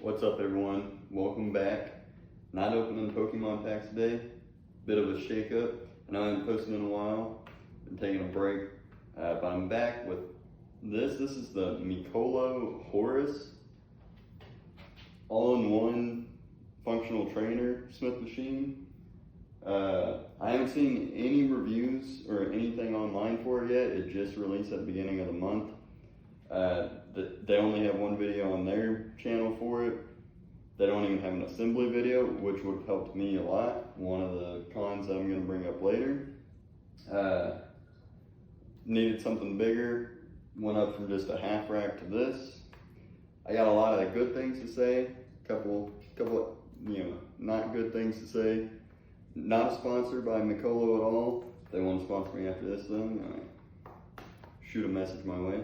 What's up, everyone? Welcome back. Not opening Pokemon packs today. Bit of a shake-up. I know I haven't posted in a while. Been taking a break. But I'm back with this. This is the MIKOLO Horus all-in-one functional trainer Smith machine. I haven't seen any reviews or anything online for it yet. It just released at the beginning of the month. They only have one video on their channel for it. They don't even have an assembly video, which would have helped me a lot. One of the cons that I'm going to bring up later. Needed something bigger. Went up from just a half rack to this. I got a lot of good things to say. Couple not good things to say. Not sponsored by MIKOLO at all. If they want to sponsor me after this, then shoot a message my way.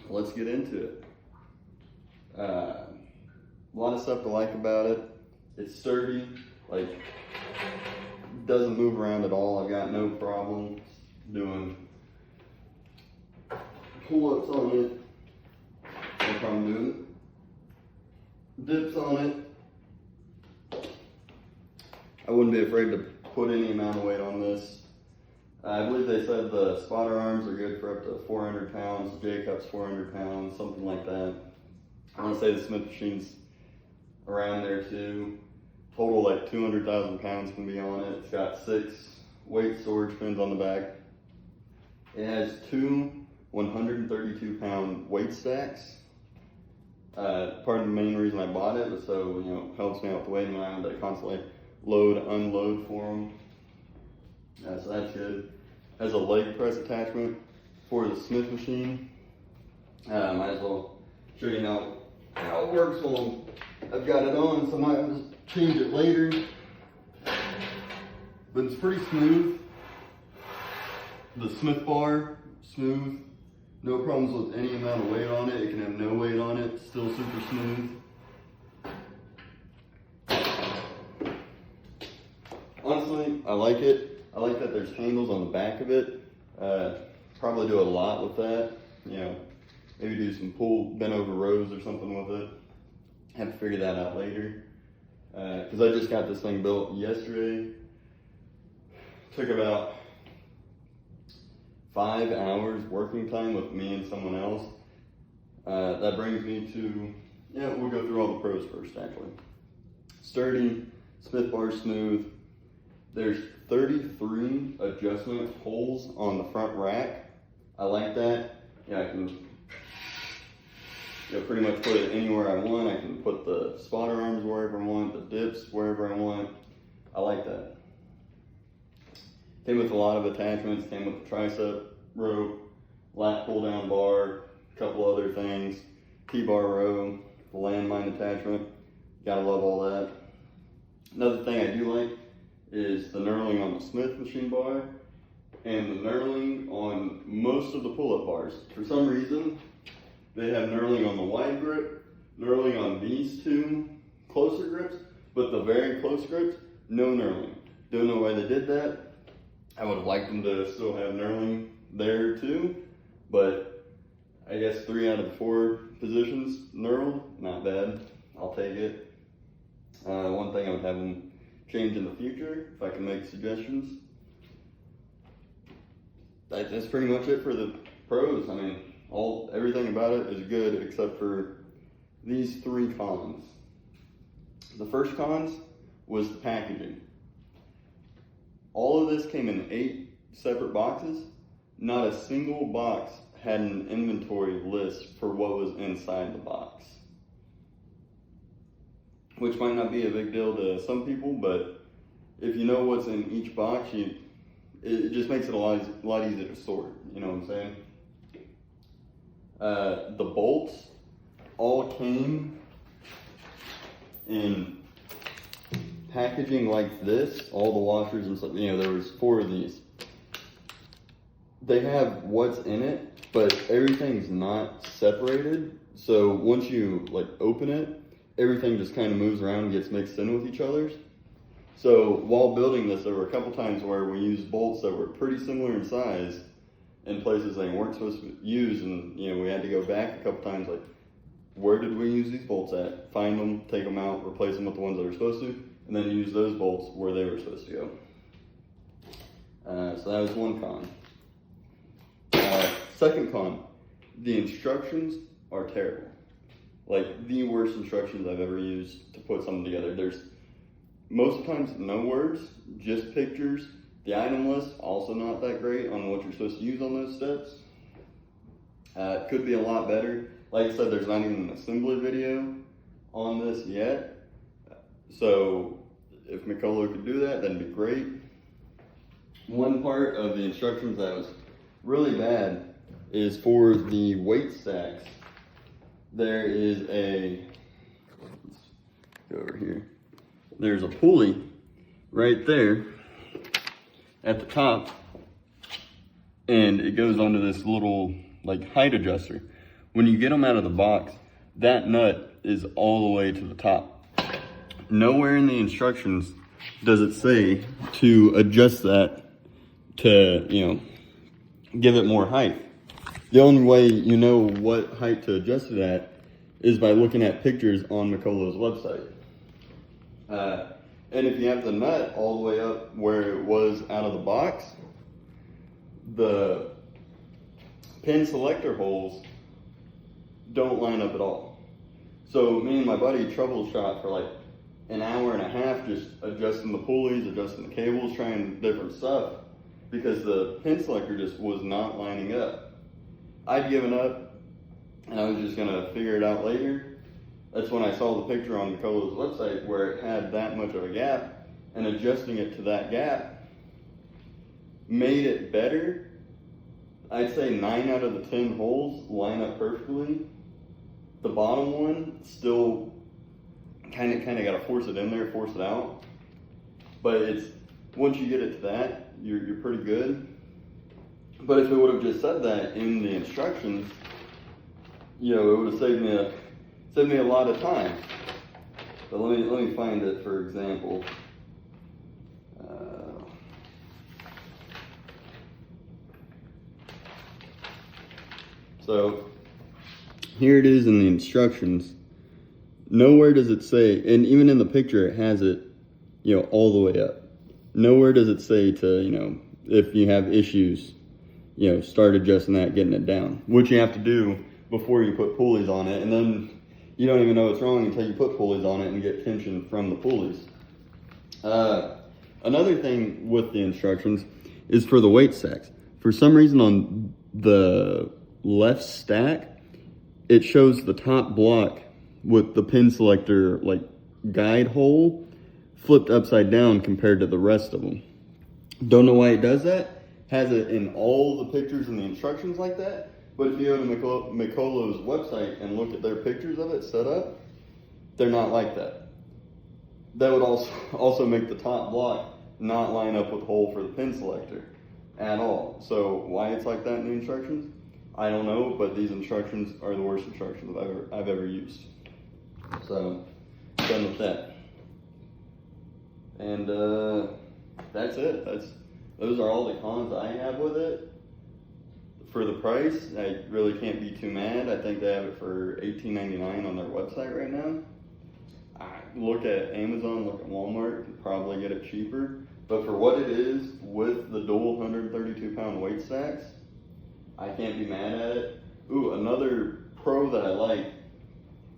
Let's get into it. A lot of stuff to like about it. It's sturdy, doesn't move around at all. I've got no problem doing pull-ups on it. No problem doing it. Dips on it. I wouldn't be afraid to put any amount of weight on this. I believe they said the spotter arms are good for up to 400 pounds, J-Cup's 400 pounds, something like that. I want to say the Smith machine's around there too. Total 200,000 pounds can be on it. It's got 6 weight storage pins on the back. It has 2 132-pound weight stacks. Part of the main reason I bought it was so it helps me out with the weighing around. I constantly load, unload for them. So that's good. Has a leg press attachment for the Smith machine. Might as well show you how it works while I've got it on, so I might just change it later. But it's pretty smooth. The Smith bar, smooth. No problems with any amount of weight on it. It can have no weight on it. Still super smooth. Honestly, I like it. I like that there's handles on the back of it. Probably do a lot with that. Maybe do some bent over rows or something with it. Have to figure that out later. Because I just got this thing built yesterday. Took about 5 hours working time with me and someone else. That brings me to, we'll go through all the pros first actually. Sturdy, Smith bar smooth. There's 33 adjustment holes on the front rack. I like that. I can pretty much put it anywhere I want. I can put the spotter arms wherever I want, the dips wherever I want. I like that. Came with a lot of attachments. Came with the tricep rope, lat pull down bar, a couple other things, T-bar row, the landmine attachment. Gotta love all that. Another thing I do like is the knurling on the Smith machine bar and the knurling on most of the pull-up bars. For some reason, they have knurling on the wide grip, knurling on these 2 closer grips, but the very close grips, no knurling. Don't know why they did that. I would have liked them to still have knurling there too, but I guess 3 out of the 4 positions knurled, not bad. I'll take it. One thing I would have them change in the future, if I can make suggestions. That's pretty much it for the pros. Everything about it is good except for these 3 cons. The first cons was the packaging. All of this came in 8 separate boxes. Not a single box had an inventory list for what was inside the box. Which might not be a big deal to some people, but if you know what's in each box, it just makes it a lot easier to sort. You know what I'm saying? The bolts all came in packaging like this. All the washers and stuff. There was 4 of these. They have what's in it, but everything's not separated. So once you open it, everything just kind of moves around and gets mixed in with each other. So while building this, there were a couple times where we used bolts that were pretty similar in size in places they weren't supposed to use, and we had to go back a couple times where did we use these bolts at, find them, take them out, replace them with the ones that are supposed to, and then use those bolts where they were supposed to go. So that was one con. Second con, the instructions are terrible. Like the worst instructions I've ever used to put something together. There's most times no words, just pictures. The item list also not that great on what you're supposed to use on those steps. It could be a lot better. Like I said, there's not even an assembly video on this yet. So if MIKOLO could do that, that'd be great. One part of the instructions that was really bad is for the weight stacks. There is a, let's go over here. There's a pulley right there at the top, and it goes onto this little like height adjuster. When you get them out of the box, that nut is all the way to the top. Nowhere in the instructions does it say to adjust that to, you know, give it more height. The only way you know what height to adjust it at is by looking at pictures on MIKOLO's website. And if you have the nut all the way up where it was out of the box, the pin selector holes don't line up at all. So me and my buddy troubleshot for like an hour and a half, just adjusting the pulleys, adjusting the cables, trying different stuff, because the pin selector just was not lining up. I'd given up, and I was just gonna figure it out later. That's when I saw the picture on MIKOLO's website where it had that much of a gap, and adjusting it to that gap made it better. I'd say 9 out of the 10 holes line up perfectly. The bottom one still kind of got to force it in there, force it out. But it's, once you get it to that, you're pretty good. But if it would have just said that in the instructions, you know, it would have saved me a lot of time. But let me find it, for example. So here it is in the instructions. Nowhere does it say, and even in the picture it has it, you know, all the way up. Nowhere does it say to, you know, if you have issues, you know, start adjusting that, getting it down, which you have to do before you put pulleys on it, and then you don't even know what's wrong until you put pulleys on it and get tension from the pulleys. Another thing with the instructions is for the weight stacks. For some reason on the left stack, it shows the top block with the pin selector like guide hole flipped upside down compared to the rest of them. Don't know why it does that. Has it in all the pictures and the instructions like that. But if you go to MIKOLO's website and look at their pictures of it set up, they're not like that. That would also make the top block not line up with the hole for the pin selector at all. So why it's like that in the instructions, I don't know, but these instructions are the worst instructions I've ever used. So, done with that. And that's it. Those are all the cons I have with it. For the price, I really can't be too mad. I think they have it for $18.99 on their website right now. Look at Amazon, look at Walmart, and probably get it cheaper. But for what it is, with the dual 132-pound weight stacks, I can't be mad at it. Ooh, another pro that I like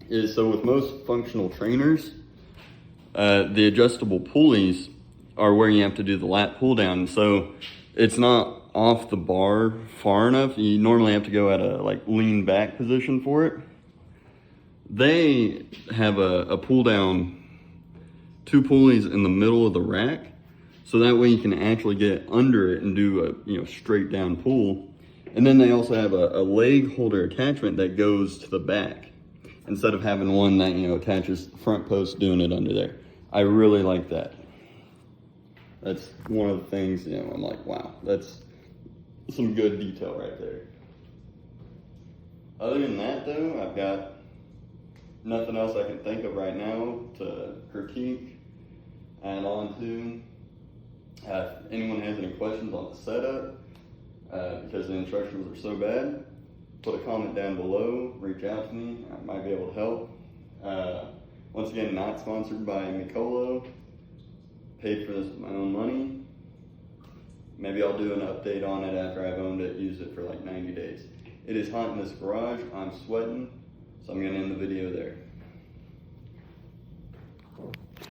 is, so with most functional trainers, the adjustable pulleys are where you have to do the lat pull down. So it's not off the bar far enough. You normally have to go at a like lean back position for it. They have a pull down, 2 pulleys in the middle of the rack, so that way you can actually get under it and do a straight down pull. And then they also have a leg holder attachment that goes to the back instead of having one that attaches the front post doing it under there. I really like that. That's one of the things, I'm like, wow, that's some good detail right there. Other than that though, I've got nothing else I can think of right now to critique, add on to. If anyone has any questions on the setup, because the instructions are so bad, put a comment down below, reach out to me, I might be able to help. Once again, not sponsored by Mikolo, paid for this with my own money. Maybe I'll do an update on it after I've owned it, used it for like 90 days. It is hot in this garage, I'm sweating, so I'm gonna end the video there.